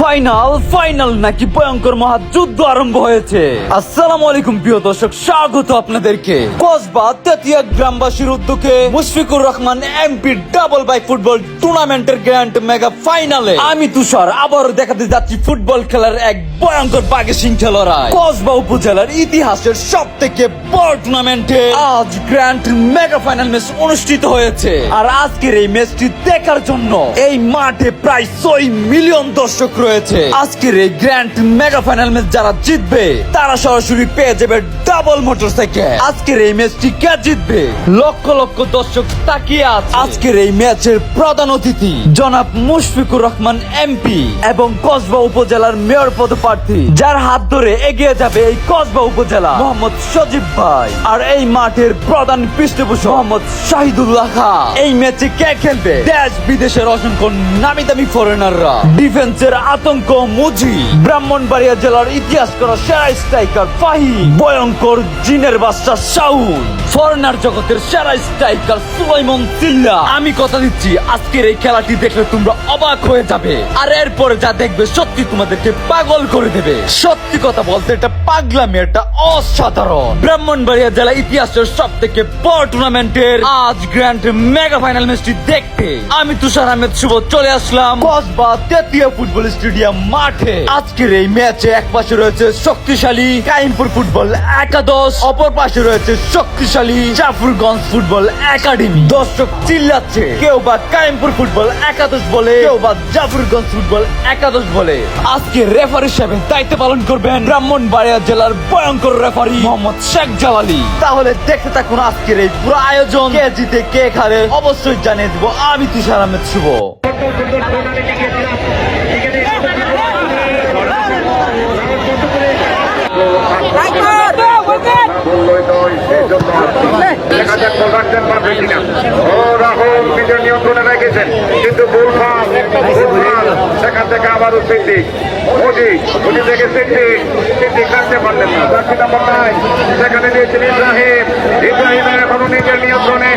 Final নাকি ভয়ঙ্কর মহাযুদ্ধ আরম্ভ হয়েছে। আসসালামু আলাইকুম প্রিয় দর্শক, স্বাগত আপনাদেরকে কসবা তেতিয়া গ্রামবাসীর উদ্যোগে Mushfiqur Rahman MP double bike football টুর্নামেন্টের গ্র্যান্ড মেগা ফাইনালে আমি তুষার আবারও দেখাতে যাচ্ছি ফুটবল খেলার এক ভয়ঙ্কর বাঘের খেলোয়াড়। কসবা উপজেলার ইতিহাসের সব থেকে বড় টুর্নামেন্টে আজ গ্র্যান্ড মেগা ফাইনাল ম্যাচ অনুষ্ঠিত হয়েছে। আর আজকের এই ম্যাচটি দেখার জন্য এই মাঠে প্রায় 6 মিলিয়ন দর্শক রয়েছে। আজকের এই গ্র্যান্ড মেগা ফাইনাল ম্যাচ যারা জিতবে তারা সরাসরি পেয়ে যাবে ডাবল মোটরসাইকেল। আজকের এই ম্যাচটি কে জিতবে লক্ষ লক্ষ দর্শক তাকিয়ে আছে। আজকের এই ম্যাচের প্রধান অতিথি জনাব মুশফিকুর রহমান এমপি এবং কসবা উপজেলার মেয়র পদপ্রার্থী, যার হাত ধরে এগিয়ে যাবে এই কসবা উপজেলা, মোহাম্মদ সজীব ভাই। আর এই মাঠের প্রধান পৃষ্ঠপোষক মোহাম্মদ শাহিদুল্লাহ খান। এই ম্যাচে কে খেলবে দেশ বিদেশের অসংখ্য নামি দামি ফরেনাররা। ডিফেন্সের আতঙ্ক মুজি, ব্রাহ্মণবাড়িয়া জেলার ইতিহাস করা সেরা স্ট্রাইকার ফাহিম, ভয়ঙ্কর জিনের বাদশা শাহুন, ফরেনার জগতের সেরা স্ট্রাইকার সুলাইমান সিল্লা। আমি কথা দিচ্ছি আজকের এই খেলাটি দেখলে তোমরা অবাক হয়ে যাবে, আর এরপরে যা দেখবে সত্যি তোমাদেরকে পাগল করে দেবে। সত্যি কথা বলতে এটা পাগলামি, এটা অসাধারণ। ব্রাহ্মণবাড়িয়া জেলা ইতিহাসের সব থেকে বড় টুর্নামেন্টের আজ গ্র্যান্ড মেগা ফাইনাল ম্যাচটি দেখতে আমি তুষার আহমেদ শুভ চলে আসলাম কসবা তেতিয়া ফুটবল স্টেডিয়াম মাঠে। আজকের এই ম্যাচে এক পাশে রয়েছে শক্তিশালী কাইমপুর ফুটবল একাদশ, অপর পাশে রয়েছে শক্তিশালী জাফরগঞ্জ ফুটবল একাডেমি। দর্শক চিল্লাচ্ছে, কেউ বা কাইমপুর ফুটবল একাদশ বলে, কেউ বা জাফরগঞ্জ ফুটবল একাদশ বলে। আজকে রেফারি হিসেবে দায়িত্ব পালন করবেন ব্রাহ্মণবাড়িয়া জেলার ভয়ঙ্কর রেফারি মোহাম্মদ শেখ জালালি। তাহলে দেখতে থাকুন আজকের এই পুরো আয়োজন। কে জিতে কে হারে অবশ্যই জানিয়ে দিব আমি তুষার আহমেদ শুভ। নিয়ন্ত্রণে রেখেছেন কিন্তু সেখান থেকে আবারও সিদ্দিক মোদি থেকে সিদ্দিক কাটতে পারলেন না। জার্সি নাম্বার 9 সেখানে দিয়েছেন ইব্রাহিমের এখনো নিজের নিয়ন্ত্রণে।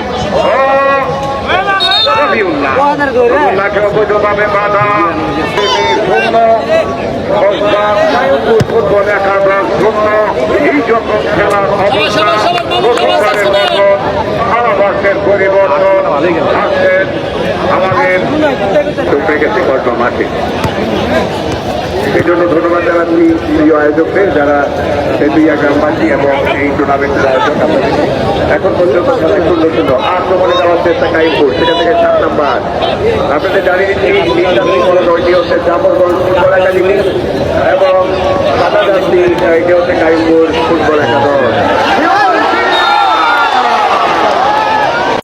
অবৈধভাবে বাধা ফুটবল একাদশ শূন্য। এই যখন খেলার অবস্থা ভারতবর্ষের পরিবর্তন আসছেন আমাদের চুপে গেছে কসবা মাঠে। সেই জন্য ধন্যবাদ জানাচ্ছি প্রিয় আয়োজকদের, যারা তেতুইয়া গ্রামবাসী এবং এই টুর্নামেন্টের আয়োজক। এখন পর্যন্ত খেলায় সুন্দর আক্রমণে যাওয়ার চেষ্টা কাইমপুর, সেখান থেকে 7 নাম্বার। আপনাদের জানিয়ে দিচ্ছি দলটি হচ্ছে জাফরগঞ্জ ফুটবল একাডেমি এবং সাদা জার্সি এটি হচ্ছে কাইমপুর ফুটবল একাদশ।